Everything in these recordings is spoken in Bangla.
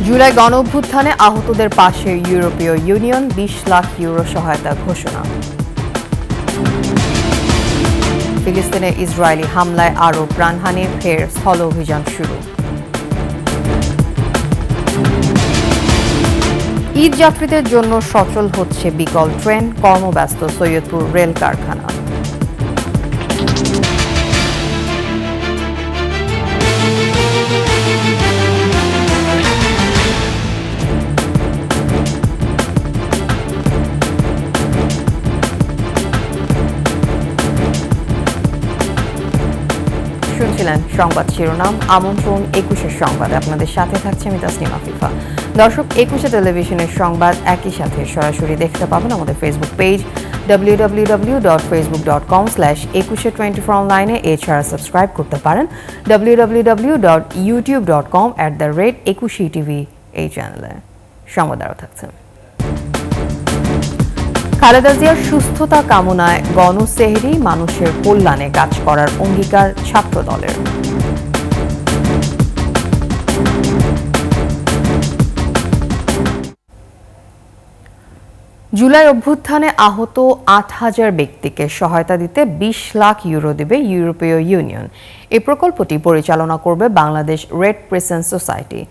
জুলাই গণঅভ্যুত্থানে আহতদের পাশে ইউরোপীয় ইউনিয়ন ২০ লাখ ইউরো সহায়তা ঘোষণা। ফিলিস্তিনে ইসরায়েলি হামলায় আরও প্রাণহানি, ফের স্থল অভিযান শুরু। ঈদ যাত্রীদের জন্য সচল হচ্ছে বিকল ট্রেন, কর্মব্যস্ত সৈয়দপুর রেল কারখানা। শুনছিলেন সংবাদ শিরোনাম। আমন্ত্রণ ২১-এর সংবাদে আপনাদের সাথে থাকছে আমি তাসনিম আফিফা। দর্শক, ২১-এ টেলিভিশনের সংবাদ একই সাথে সরাসরি দেখতে পাবেন আমাদের ফেসবুক পেজ www.facebook.com/21e24 অনলাইনে। এছাড়া সাবস্ক্রাইব করতে পারেন www.youtube.com/21etv এই চ্যানেলে। সংবাদ আরও থাকছে। খালেদা জিয়ার সুস্থতা কামনায় গণসেহরি, মানুষের কল্যাণে কাজ করার অঙ্গীকার ছাত্রদলের। জুলাই অভ্যুত্থানে আহত ৮,০০০ ব্যক্তিকে সহায়তা দিতে ২০ লাখ ইউরো দেবে ইউরোপীয় ইউনিয়ন। এই প্রকল্পটি পরিচালনা করবে Bangladesh red crescent society.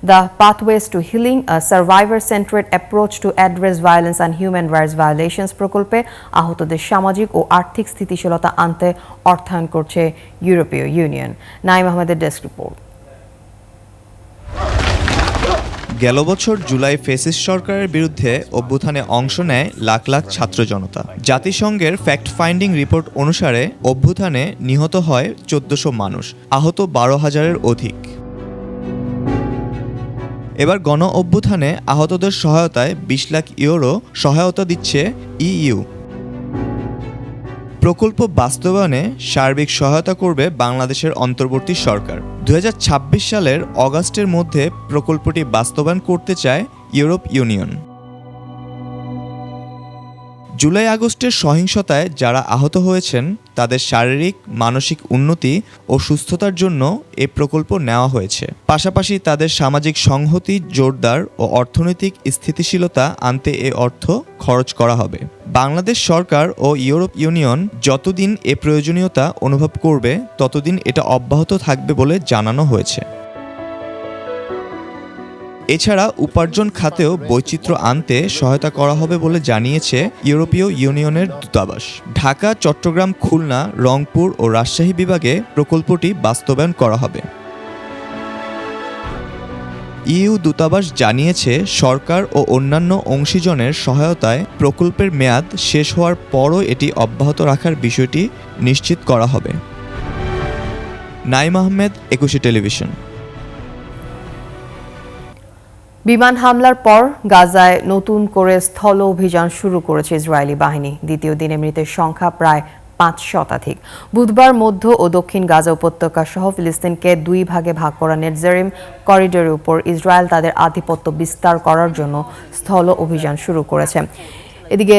The pathways to healing, a survivor centred approach to address violence and human rights violations প্রকল্পে আহতদের সামাজিক ও আর্থিক স্থিতিশীলতা আনতে অর্থায়ন করছে ইউরোপীয় ইউনিয়ন। নাইম আহমেদের ডেস্ক রিপোর্ট। গেল বছর জুলাই ফ্যাসিস্ট সরকারের বিরুদ্ধে অভ্যুত্থানে অংশ নেয় লাখ লাখ ছাত্র জনতা। জাতিসংঘের ফ্যাক্ট ফাইন্ডিং রিপোর্ট অনুসারে অভ্যুত্থানে নিহত হয় ১৪০০ মানুষ, আহত ১২,০০০-এর অধিক। এবার গণ অভ্যুত্থানে আহতদের সহায়তায় ২০ লাখ ইউরো সহায়তা দিচ্ছে ইইউ। প্রকল্প বাস্তবায়নে সার্বিক সহায়তা করবে বাংলাদেশের অন্তর্বর্তী সরকার। ২০২৬ সালের অগাস্টের মধ্যে প্রকল্পটি বাস্তবায়ন করতে চায় ইউরোপ ইউনিয়ন। জুলাই আগস্টের সহিংসতায় যারা আহত হয়েছেন তাদের শারীরিক মানসিক উন্নতি ও সুস্থতার জন্য এ প্রকল্প নেওয়া হয়েছে। পাশাপাশি তাদের সামাজিক সংহতি জোরদার ও অর্থনৈতিক স্থিতিশীলতা আনতে এ অর্থ খরচ করা হবে। বাংলাদেশ সরকার ও ইউরোপ ইউনিয়ন যতদিন এ প্রয়োজনীয়তা অনুভব করবে ততদিন এটা অব্যাহত থাকবে বলে জানানো হয়েছে। এছাড়া উপার্জন খাতেও বৈচিত্র্য আনতে সহায়তা করা হবে বলে জানিয়েছে ইউরোপীয় ইউনিয়নের দূতাবাস। ঢাকা, চট্টগ্রাম, খুলনা, রংপুর ও রাজশাহী বিভাগে প্রকল্পটি বাস্তবায়ন করা হবে। ইইউ দূতাবাস জানিয়েছে, সরকার ও অন্যান্য অংশীজনের সহায়তায় প্রকল্পের মেয়াদ শেষ হওয়ার পরও এটি অব্যাহত রাখার বিষয়টি নিশ্চিত করা হবে। নাইম আহমেদ, ২১ টেলিভিশন। বিমান হামলার পর গাজায় নতুন করে স্থল অভিযান শুরু করেছে ইসরায়েলি বাহিনী। দ্বিতীয় দিনে মৃতের সংখ্যা প্রায় ৫ শতাধিক। বুধবার মধ্য ও দক্ষিণ গাজা উপত্যকা সহ ফিলিস্তিনকে ২ ভাগে ভাগ করা নেটজারিম করিডোরের উপর ইসরায়েল তাদের আধিপত্য বিস্তার করার জন্য স্থল অভিযান শুরু করেছে। এদিকে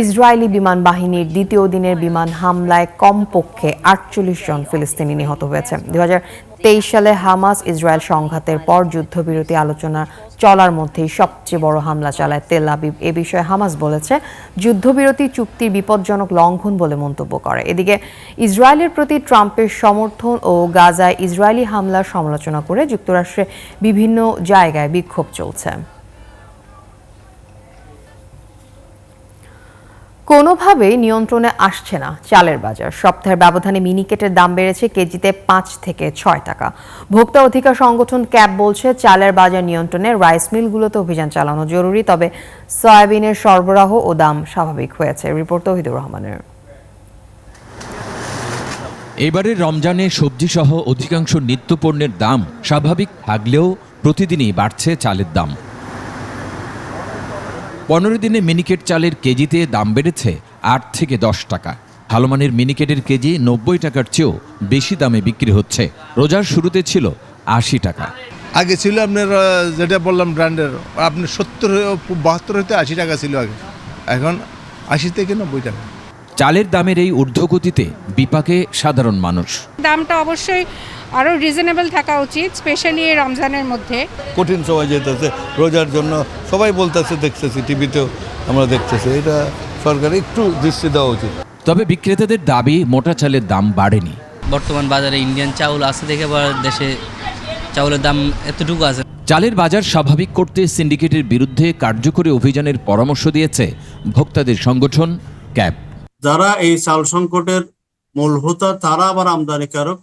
ইসরায়েলি বিমান বাহিনীর দ্বিতীয় দিনের বিমান হামলায় কমপক্ষে ৪৮ জন ফিলিস্তিনি নিহত হয়েছে। ২০২৩ সালে হামাস ইসরায়েল সংঘাতের পর যুদ্ধবিরতি আলোচনা চলার মধ্যেই সবচেয়ে বড় হামলা চালায় তেল আবিব। এ বিষয়ে হামাস বলেছে, যুদ্ধবিরতি চুক্তির বিপজ্জনক লঙ্ঘন বলে মন্তব্য করে। এদিকে ইসরায়েলের প্রতি ট্রাম্পের সমর্থন ও গাজায় ইসরায়েলি হামলার সমালোচনা করে যুক্তরাষ্ট্রে বিভিন্ন জায়গায় বিক্ষোভ চলছে। কোনোভাবেই নিয়ন্ত্রণে আসছে না চালের বাজার। সপ্তাহের ব্যবধানে মিনিকেটের দাম বেড়েছে কেজিতে ৫ থেকে ৬ টাকা। ভোক্তা অধিকার সংগঠন ক্যাব বলছে, চালের বাজার নিয়ন্ত্রণে রাইস মিলগুলোতে অভিযান চালানো জরুরি। তবে সয়াবিনের সরবরাহ ও দাম স্বাভাবিক হয়েছে। রিপোর্ট তৌহিদুর রহমানের। এবারের রমজানে সবজিসহ অধিকাংশ নিত্যপণ্যের দাম স্বাভাবিক থাকলেও প্রতিদিনই বাড়ছে চালের দাম। ১৫ দিনে মিনিকেট চালের কেজিতে দাম বেড়েছে ৮ থেকে ১০ টাকা। ভালো মানের মিনিকেটের কেজি ৯০ টাকার চেয়েও বেশি দামে বিক্রি হচ্ছে। রোজার শুরুতে ছিল ৮০ টাকা। আগে ছিল আপনার যেটা বললাম ব্র্যান্ডের, আপনার ৭০-৭২ হতে ৮০ টাকা ছিল আগে, এখন ৮০ থেকে ৯০ টাকা। চালের দামের এই ঊর্ধ্বগতিতে বিপাকে সাধারণ মানুষ। দামটা অবশ্যই আরও রিজনেবল থাকা উচিত, স্পেশালি এই রমজানের মধ্যে। কঠিন সময় যেতেছে রোজার জন্য, সবাই বলতেছে, দেখতেছি টিভিতেও আমরা দেখতেছি, এটা সরকার একটু দৃষ্টি দেওয়া উচিত। তবে বিক্রেতাদের দাবি মোটা চালের দাম বাড়েনি। বর্তমান বাজারে ইন্ডিয়ান চাউল আছে দেখে দেশে চাউলের দাম এতটুকু আছে। চালের বাজার স্বাভাবিক করতে সিন্ডিকেটের বিরুদ্ধে কার্যকরী অভিযানের পরামর্শ দিয়েছে ভোক্তাদের সংগঠন ক্যাব। যারা এই চাল সংকটের মূল হোতা তারা আবার আমদানিকারক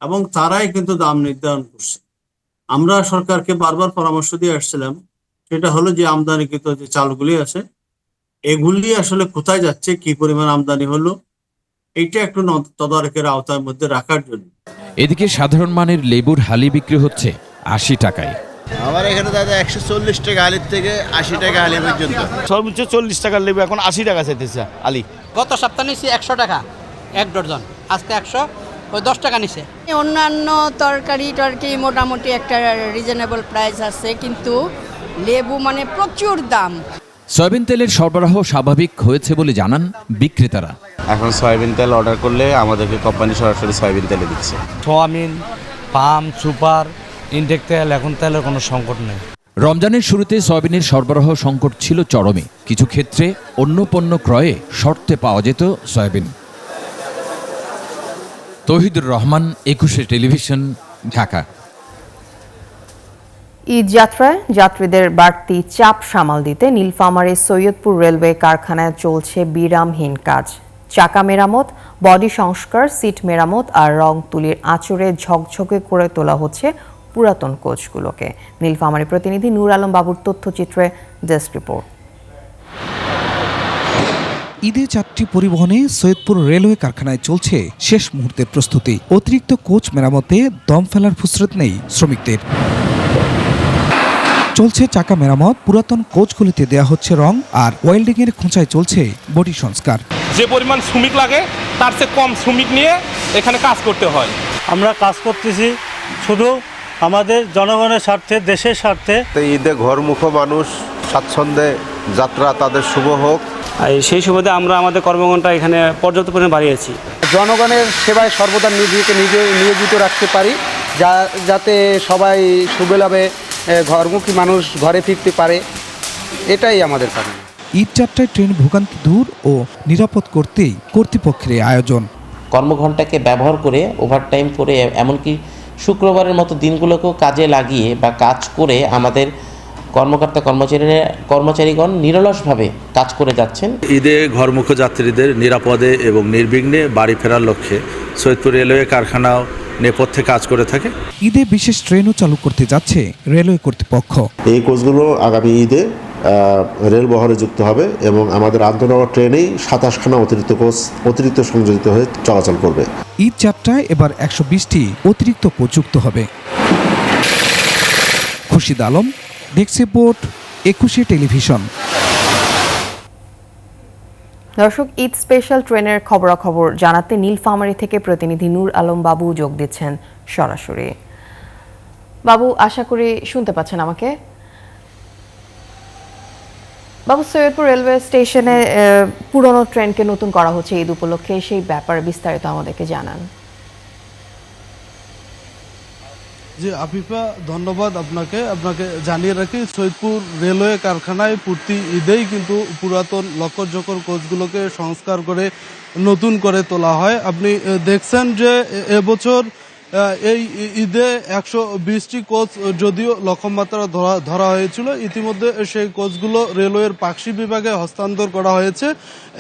এবং তারাই কিন্তু দাম নির্ধারণ করছে। আমরা সরকারকে বারবার পরামর্শ দিয়ে আসছিলাম, সেটা হলো যে আমদানিকৃত যে চালগুলি আছে এগুলি আসলে কোথায় যাচ্ছে, কি পরিমাণ আমদানি হলো, এইটা একটু তদারকের আওতার মধ্যে রাখার জন্য। এদিকে সাধারণ মানের লেবুর হালি বিক্রি হচ্ছে 80 টাকায়। আমার এখানে দাদা 140 টাকা আলির থেকে 80 টাকা আলি পর্যন্ত। সর্বোচ্চ 40 টাকার লেবু এখন 80 টাকা চাইতেছে আলি। গত সপ্তাহে নিচ্ছি 100 টাকা 1 ডজন, আজকে 100 ওই 10 টাকা নিছে। অন্যান্য তরকারি মোটামুটি একটা রিজনেবল প্রাইস আছে, কিন্তু লেবু মানে প্রচুর দাম। সয়াবিন তেলের সরবরাহ স্বাভাবিক হয়েছে বলে জানান বিক্রেতারা। এখন সয়াবিন তেল অর্ডার করলে আমাদেরকে কোম্পানি সরাসরি সয়াবিন তেলে দিচ্ছে। সোয়াবিন, পাম, সুপার, ইনটেক তেল, এখন তেলের কোনো সংকট নেই। রমজানের শুরুতে সয়াবিনের সরবরাহ সংকট ছিল চরমে। কিছু ক্ষেত্রে অন্য পণ্য ক্রয়ে শর্তে পাওয়া যেত সয়াবিন। তৌহিদুর রহমান, 21 টেলিভিশন, ঢাকা। ঈদ যাত্রায় যাত্রীদের বাড়তি চাপ সামাল দিতে নীলফামারীর সৈয়দপুর রেলওয়ে কারখানায় চলছে বিরামহীন কাজ। চাকা মেরামত, বডি সংস্কার, সিট মেরামত আর রং তুলির আঁচড়ে ঝকঝকে করে তোলা হচ্ছে পুরাতন কোচগুলোকে। নীলফামারী প্রতিনিধি নূর আলম বাবুর তথ্যচিত্রে ডেস্ক রিপোর্ট। ঈদে যাত্রী পরিবহনে সৈয়দপুর রেলওয়ে কারখানায় চলছে শেষ মুহূর্তের প্রস্তুতি। অতিরিক্ত কোচ মেরামতে দম ফেলার ফুসরত নেই শ্রমিকদের। চলছে চাকা মেরামত, পুরাতন কোচগুলিতে দেয়া হচ্ছে রং, আর ওয়েল্ডিং এর খোঁচায় চলছে বডি সংস্কার। যে পরিমাণ শ্রমিক লাগে তার চেয়ে কম শ্রমিক নিয়ে এখানে কাজ করতে হয়। আমরা কাজ করতেছি শুধু আমাদের জনগণের স্বার্থে, দেশের স্বার্থে। ঈদে ঘরমুখো মানুষ স্বাচ্ছন্দ্যে যাত্রা তাদের শুভ হোক। সেই সুবাদে আমরা আমাদের কর্মঘণ্টা এখানে পর্যাপ্ত পরিমাণে বাড়িয়েছি। জনগণের নিজেকে নিয়োজিত রাখতে পারি, যাতে সবাই সুবিধাভাবে ঘরমুখী মানুষ ঘরে ফিরতে পারে, এটাই আমাদের কারণ। ঈদ যাত্রায় ট্রেন ভোগান্তি দূর ও নিরাপদ করতেই কর্তৃপক্ষের আয়োজন। কর্মঘণ্টাকে ব্যবহার করে ওভারটাইম করে, এমনকি শুক্রবারের মতো দিনগুলোকেও কাজে লাগিয়ে বা কাজ করে আমাদের কর্মচারীগণ নিরলসভাবে কাজ করে যাচ্ছেন। ঈদে ঘরমুখো যাত্রীদের নিরাপদে এবং নির্বিঘ্নে বাড়ি ফেরার লক্ষ্যে সৈয়দপুর রেলওয়ে কারখানাও নেপথ্যে কাজ করে থাকে। ঈদে বিশেষ ট্রেনও চালু করতে যাচ্ছে রেলওয়ে কর্তৃপক্ষ। এই কোচগুলো আগামী ঈদে রেল বহরে যুক্ত হবে এবং আমাদের আন্তনগর ট্রেনেই 27খানা অতিরিক্ত সংযোজিত হয়ে চলাচল করবে। ঈদ যাত্রায় এবার 120টি অতিরিক্ত কোচ যুক্ত হবে। Khurshid Alam, desk report, 21 television. দর্শক, ঈদ স্পেশাল ট্রেনের খবরাখবর জানাতে নীলফামারী থেকে প্রতিনিধি নূর আলম বাবু যোগ দিচ্ছেন সরাসরি। বাবু, আশা করি শুনতে পাচ্ছেন আমাকে। বাবু, সৈয়দপুর রেলওয়ে স্টেশনে পুরনো ট্রেনকে নতুন করা হচ্ছে ঈদ উপলক্ষে, সেই ব্যাপারে বিস্তারিত আমাদেরকে জানান। জি আফিফা, ধন্যবাদ আপনাকে জানিয়ে রাখি, সৈয়দপুর রেলওয়ে কারখানায় প্রতি ঈদেই কিন্তু পুরাতন লক্কর কোচগুলোকে সংস্কার করে নতুন করে তোলা হয়। আপনি দেখছেন যে এবছর এই ঈদে 120টি কোচ যদিও লক্ষ্যমাত্রা ধরা হয়েছিল, ইতিমধ্যে সেই কোচগুলো রেলওয়ের পাকশি বিভাগে হস্তান্তর করা হয়েছে।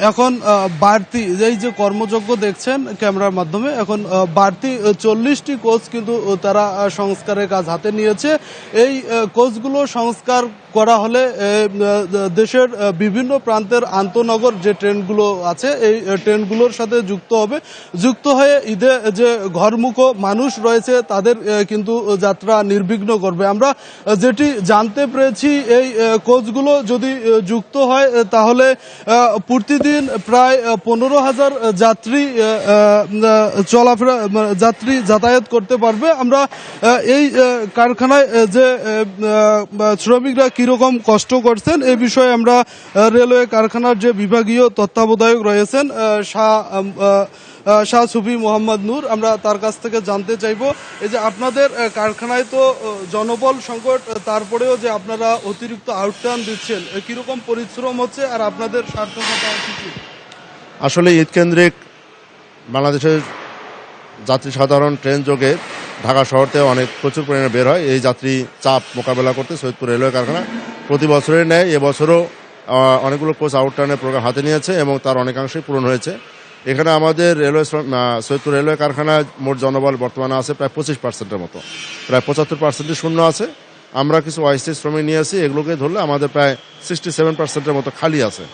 এখন বাড়তি এই যে কর্মযজ্ঞ দেখছেন ক্যামেরার মাধ্যমে, এখন বাড়তি 40টি কোচ কিন্তু তারা সংস্কারের কাজ হাতে নিয়েছে। এই কোচগুলো সংস্কার করা হলে দেশের বিভিন্ন প্রান্তের আন্তনগর যে ট্রেনগুলো আছে এই ট্রেনগুলোর সাথে যুক্ত হয়ে ঈদে যে ঘরমুখো মানুষ রয়েছে তাদের কিন্তু যাত্রা নির্বিঘ্ন করবে। আমরা যেটি জানতে পেরেছি, এই কোচগুলো যদি যুক্ত হয় তাহলে প্রতিদিন প্রায় 15,000 যাত্রী যাতায়াত করতে পারবে। আমরা এই কারখানায় যে শ্রমিকরা কীরকম কষ্ট করছেন এই বিষয়ে আমরা রেলওয়ে কারখানার যে বিভাগীয় তত্ত্বাবধায়ক রয়েছেন শাহ সুফি মোহাম্মদ নূর, আমরা তার কাছ থেকে জানতে চাইব এই যে আপনাদের কারখানায় তো জনবল সংকট, তারপরেও যে আপনারা অতিরিক্ত আউটটার্ন দিচ্ছেন, কীরকম পরিশ্রম হচ্ছে আর আপনাদের সার্থকতা কি? আসলে ঈদ কেন্দ্রিক বাংলাদেশের যাত্রী সাধারণ ট্রেন যোগে ঢাকা শহরতে অনেক প্রচুর পরিমাণে বের হয়। এই যাত্রী চাপ মোকাবেলা করতে সৈয়দপুর রেলওয়ে কারখানা প্রতি বছরের ন্যায় এবছরও অনেকগুলো কোচ আউটটার্নের প্রোগ্রাম হাতে নিয়েছে এবং তার অনেকাংশেই পূরণ হয়েছে। এখানে আমাদের সৈয়দপুর রেলওয়ে কারখানায় মোট জনবল বর্তমানে আছে প্রায় 25%-এর মতো, প্রায় 75% শূন্য আছে। আমরা কিছু অস্থায়ী শ্রমিক নিয়ে আসি, এগুলোকে ধরলে আমাদের প্রায় 67%-এর মতো খালি আছে।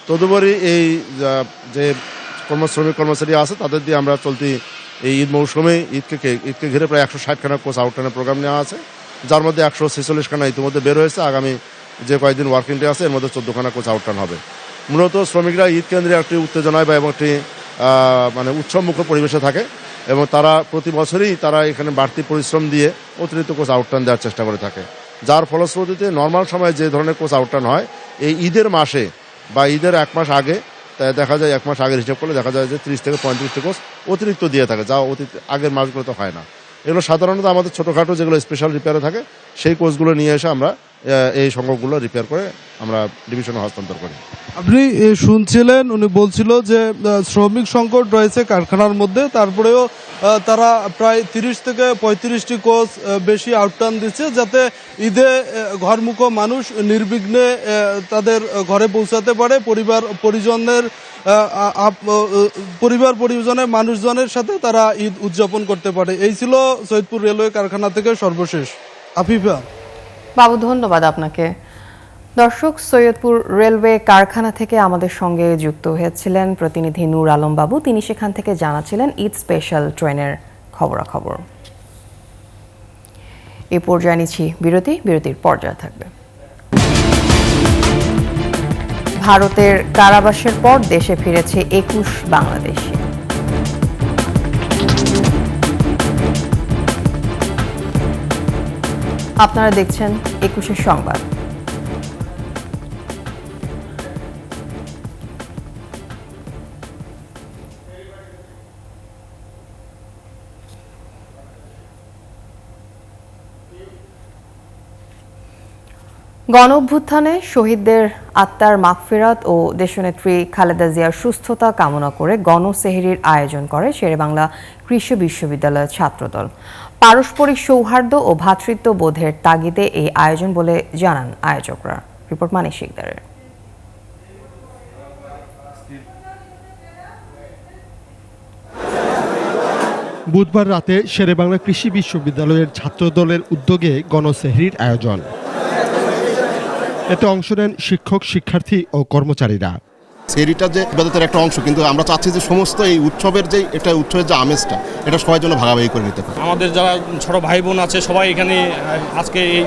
তদুপরি এই যে শ্রমিক কর্মচারী আছে তাদের দিয়ে আমরা চলতি এই ঈদ মৌসুমে ঈদকে ঘিরে প্রায় 160খানা কোচ আউটটার্নের প্রোগ্রাম নেওয়া আছে, যার মধ্যে 146খানা ইতিমধ্যে বের হয়েছে। আগামী যে কয়েকদিন ওয়ার্কিং ডে আছে এর মধ্যে 14খানা কোচ আউটটার্ন হবে। মূলত শ্রমিকরা ঈদ কেন্দ্রে একটি উত্তেজনায় বা এবং একটি মানে উৎসবমুখর পরিবেশে থাকে এবং তারা প্রতি বছরই তারা এখানে বাড়তি পরিশ্রম দিয়ে অতিরিক্ত কোচ আউটটার্ন দেওয়ার চেষ্টা করে থাকে, যার ফলশ্রুতিতে নর্মাল সময়ে যে ধরনের কোচ আউটটার্ন হয় এই ঈদের মাসে বা ঈদের 1 মাস আগে দেখা যায়, 1 মাস আগের হিসাব করলে দেখা যায় যে 30 থেকে 35টি কোচ অতিরিক্ত দিয়ে থাকে, যা আগের মাসগুলোতে হয় না। এগুলো সাধারণত আমাদের ছোটোখাটো যেগুলো স্পেশাল রিপেয়ারে থাকে সেই কোচগুলো নিয়ে এসে আমরা এই সংখ্যকগুলো রিপেয়ার করে আমরা ডিভিশনে হস্তান্তর করি। আপনি শুনছিলেন, উনি বলছিল যে শ্রমিক সংকট রয়েছে কারখানার মধ্যে, তারপরেও তারা প্রায় 30 থেকে 35টি কোচ বেশি আউটটার্ন দিচ্ছে, যাতে ঈদে ঘরমুখ মানুষ নির্বিঘ্নে তাদের ঘরে পৌঁছাতে পারে, পরিবার পরিজনের মানুষজনের সাথে তারা ঈদ উদযাপন করতে পারে। এই ছিল সৈয়দপুর রেলওয়ে কারখানা থেকে সর্বশেষ। আফিফা বাবু, ধন্যবাদ আপনাকে। দর্শক, সৈয়দপুর রেলওয়ে কারখানা থেকে আমাদের সঙ্গে যুক্ত হয়েছিলেন প্রতিনিধি নূর আলম বাবু। তিনি সেখান থেকে জানাচ্ছিলেন ঈদ স্পেশাল ট্রেনের খবরাখবর। এই পর্যায়ে নিচ্ছি বিরতির পর্যায়ে থাকবে। ভারতের কারাবাসের পর দেশে ফিরেছে 21 বাংলাদেশি। আপনারা দেখছেন 21 সংবাদ। গণঅভ্যুত্থানে শহীদদের আত্মার মাগফিরাত ও দেশনেত্রী খালেদা জিয়ার সুস্থতা কামনা করে গণসেহরির আয়োজন করে শেরেবাংলা কৃষি বিশ্ববিদ্যালয়ের ছাত্রদল। পারস্পরিক সৌহার্দ্য ও ভ্রাতৃত্ববোধের তাগিদে এই আয়োজন বলে জানান আয়োজকরা। রিপোর্ট মানিক শিকদারের। বুধবার রাতে শেরেবাংলা কৃষি বিশ্ববিদ্যালয়ের ছাত্রদলের উদ্যোগে গণসেহরির আয়োজন। এতে অংশ নেন শিক্ষক, শিক্ষার্থী ও কর্মচারীরা। সেহরিটা যে ইবাদতের একটা অংশ, কিন্তু আমরা চাচ্ছি যে সমস্ত এই উৎসবের যে উৎসবের যে আমেজটা এটা সবার জন্য ভাগাভাগি করে নিতে পারে। আমাদের যারা ছোট ভাই বোন আছে সবাই এখানে আজকে এই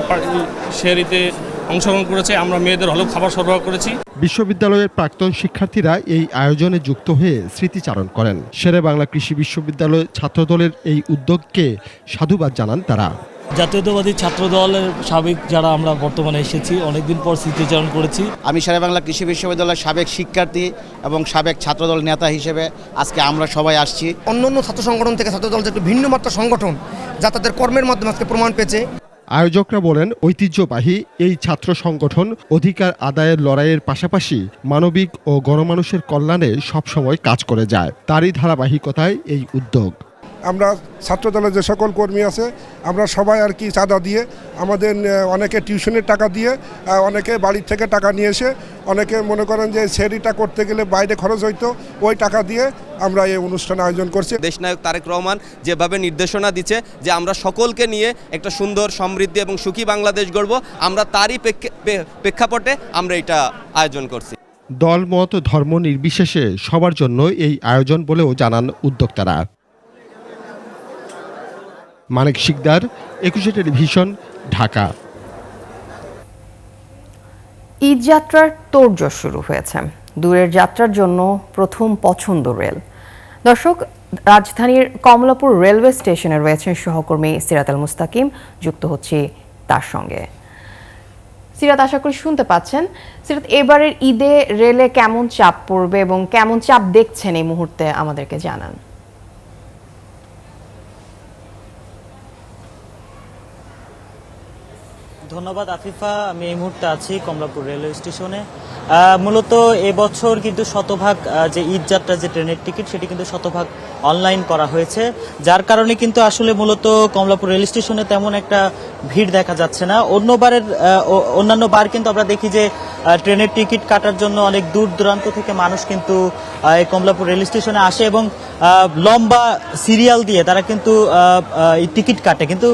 সেহরিতে অংশগ্রহণ করেছে। আমরা মেয়েদের হলেও খাবার সরবরাহ করেছি। বিশ্ববিদ্যালয়ের প্রাক্তন শিক্ষার্থীরা এই আয়োজনে যুক্ত হয়ে স্মৃতিচারণ করেন। শেরেবাংলা কৃষি বিশ্ববিদ্যালয় ছাত্রদলের এই উদ্যোগকে সাধুবাদ জানান তারা। জাতীয়তাবাদী ছাত্র দলের সাবেক যারা আমরা বর্তমানে এসেছি, অনেকদিন পর স্মৃতিচারণ করেছি। আমি শেরেবাংলা কৃষি বিশ্ববিদ্যালয়ের সাবেক শিক্ষার্থী এবং সাবেক ছাত্রদল নেতা হিসেবে আজকে আমরা সবাই আসছি। অন্যান্য ছাত্র সংগঠন থেকে ছাত্রদল যে একটু ভিন্ন মাত্রা সংগঠন, যা তাদের কর্মের মাধ্যমে আজকে প্রমাণ পেয়েছে। আয়োজকরা বলেন, ঐতিহ্যবাহী এই ছাত্র সংগঠন অধিকার আদায়ের লড়াইয়ের পাশাপাশি মানবিক ও গণমানুষের কল্যাণে সবসময় কাজ করে যায়। তারই ধারাবাহিকতায় এই উদ্যোগ। আমরা ছাত্রদলের যে সকল কর্মী আছে আমরা সবাই আর কি চাঁদা দিয়ে, আমাদের অনেকে টিউশনের টাকা দিয়ে, অনেকে বাড়ির থেকে টাকা নিয়ে এসে, অনেকে মনে করেন যে সেহরিটা করতে গেলে বাইরে খরচ হইতো, ওই টাকা দিয়ে আমরা এই অনুষ্ঠান আয়োজন করছি। দেশনায়ক তারেক রহমান যেভাবে নির্দেশনা দিচ্ছে যে আমরা সকলকে নিয়ে একটা সুন্দর, সমৃদ্ধ এবং সুখী বাংলাদেশ গড়ব, আমরা তারই প্রেক্ষাপটে আমরা এটা আয়োজন করছি। দল, মত, ধর্ম নির্বিশেষে সবার জন্য এই আয়োজন বলেও জানান উদ্যোক্তারা। মানিক শিকদার, 21 টেলিভিশন, ঢাকা। ঈদ যাত্রার তোড়জোড় শুরু হয়েছে। দূরের যাত্রার জন্য প্রথম পছন্দ রেল। দর্শক, রাজধানীর কমলাপুর রেলওয়ে স্টেশনে রয়েছেন সহকর্মী সিরাত আল মুস্তাকিম। যুক্ত হচ্ছি তার সঙ্গে। সিরাত, আশা করি শুনতে পাচ্ছেন। সিরাত, এবারের ঈদে রেলে কেমন চাপ পড়বে এবং কেমন চাপ দেখছেন এই মুহূর্তে আমাদেরকে জানান। ধন্যবাদ আফিফা। আমি এই মুহূর্তে আছি কমলাপুর রেলওয়ে স্টেশনে। মূলত এবছর কিন্তু শতভাগ যে ঈদ যাত্রা যে ট্রেনের টিকিট সেটি কিন্তু শতভাগ অনলাইন করা হয়েছে, যার কারণে কিন্তু আসলে মূলত কমলাপুর রেল স্টেশনে তেমন একটা ভিড় দেখা যাচ্ছে না। অন্যান্য বার কিন্তু আমরা দেখি যে ট্রেনের টিকিট কাটার জন্য অনেক দূর দূরান্ত থেকে মানুষ কিন্তু এই কমলাপুর রেল স্টেশনে আসে এবং লম্বা সিরিয়াল দিয়ে তারা কিন্তু টিকিট কাটে, কিন্তু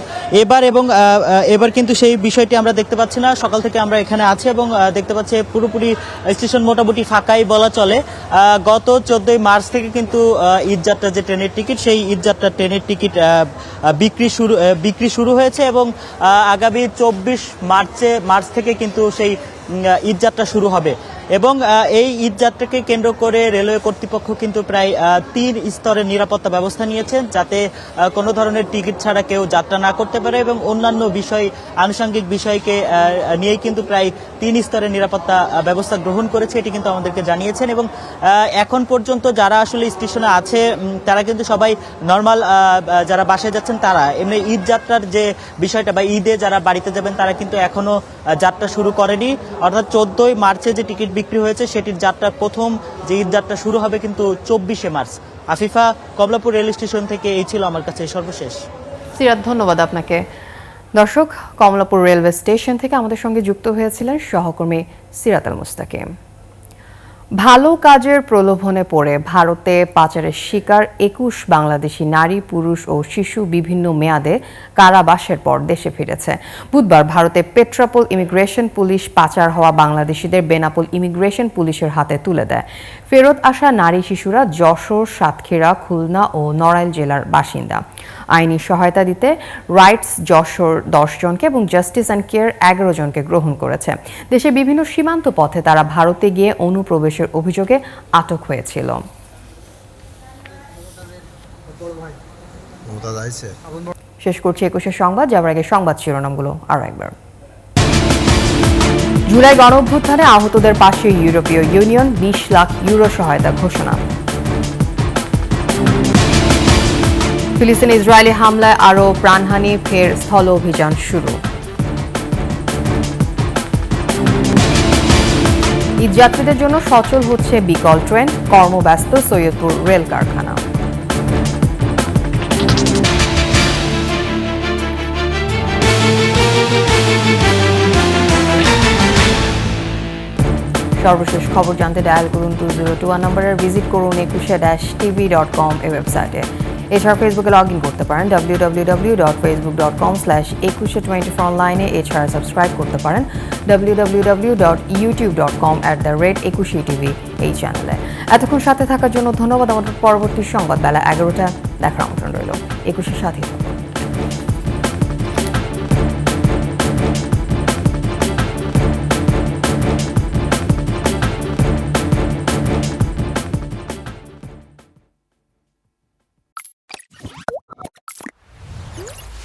এবার কিন্তু সেই বিষয়টি আমরা দেখতে পাচ্ছি না। সকাল থেকে আমরা এখানে আছি এবং দেখতে পাচ্ছি পুরোপুরি স্টেশন মোটামুটি ফাঁকাই বলা চলে। গত 14 মার্চ থেকে কিন্তু ঈদ যাত্রা যে ট্রেনের টিকিট, সেই ঈদ যাত্রা ট্রেনের টিকিট বিক্রি শুরু হয়েছে এবং আগামী 24 মার্চ থেকে কিন্তু সেই ঈদ যাত্রা শুরু হবে এবং এই ঈদ যাত্রাকে কেন্দ্র করে রেলওয়ে কর্তৃপক্ষ কিন্তু প্রায় 3 স্তরের নিরাপত্তা ব্যবস্থা নিয়েছেন, যাতে কোনো ধরনের টিকিট ছাড়া কেউ যাত্রা না করতে পারে এবং অন্যান্য আনুষঙ্গিক বিষয়কে নিয়েই কিন্তু প্রায় 3 স্তরের নিরাপত্তা ব্যবস্থা গ্রহণ করেছে, এটি কিন্তু আমাদেরকে জানিয়েছেন। এবং এখন পর্যন্ত যারা আসলে স্টেশনে আছে তারা কিন্তু সবাই নর্মাল, যারা বাসায় যাচ্ছেন তারা এমনি ঈদ যাত্রার যে বিষয়টা বা ঈদে যারা বাড়িতে যাবেন তারা কিন্তু এখনো যাত্রা শুরু করেনি। অর্থাৎ 14 মার্চে যে টিকিট বিক্রি হয়েছে সেটির যাত্রা প্রথম যে ঈদ যাত্রা শুরু হবে কিন্তু 24 March. Afifa, Kamalapur rail station থেকে এই ছিল আমার কাছে সর্বশেষ। সিরাত, ধন্যবাদ আপনাকে। দর্শক, কমলাপুর রেলওয়ে স্টেশন থেকে আমাদের সঙ্গে যুক্ত হয়েছিলেন সহকর্মী সিরাত আল মুস্তাকিম। ভালো কাজের প্রলোভনে পড়ে ভারতে পাচারের শিকার 21 বাংলাদেশি নারী, পুরুষ ও শিশু বিভিন্ন মেয়াদে কারাবাসের পর দেশে ফিরেছে। বুধবার ভারতে পেট্রাপোল ইমিগ্রেশন পুলিশ পাচার হওয়া বাংলাদেশিদের বেনাপোল ইমিগ্রেশন পুলিশের হাতে তুলে দেয়। ফেরত আসা নারী শিশুরা যশোর, সাতক্ষীরা, খুলনা ও নড়াইল জেলার বাসিন্দা। আইনি সহায়তা দিতে রাইটস যশোর 10 জনকে এবং জাস্টিস অ্যান্ড কেয়ার 11 জনকে গ্রহণ করেছে। দেশের বিভিন্ন সীমান্ত পথে তারা ভারতে গিয়ে অনুপ্রবেশের অভিযোগে আটক হয়েছিল। শেষ করছি 21 সংবাদ, যাবার আগে সংবাদ শিরোনামগুলো আরো একবার। জুলাই গণঅভ্যুত্থানে আহতদের পাশে ইউরোপীয় ইউনিয়ন, 20 লাখ ইউরো সহায়তা ঘোষণা। ফিলিস্তিন ইসরায়েলি হামলায় আরও প্রাণহানি, ফের স্থল অভিযান শুরু। ঈদযাত্রীদের জন্য সচল হচ্ছে বিকল ট্রেন, কর্মব্যস্ত সৈয়দপুর রেল কারখানা। সর্বশেষ খবর জানতে ডায়াল করুন 2021 নম্বরে, ভিজিট করুন ekushe-tv.com এই ওয়েবসাইটে। এছাড়া ফেসবুকে লগ ইন করতে পারেন www.facebook.com/ekushe24 অনলাইনে। এছাড়া সাবস্ক্রাইব করতে পারেন www.youtube.com/ekushe-tv এই চ্যানেলে। এতক্ষণ সাথে থাকার জন্য ধন্যবাদ। আমাদের পরবর্তী সংবাদ বেলা 11টা দেখার আমন্ত্রণ রইল। 21-এর সাথে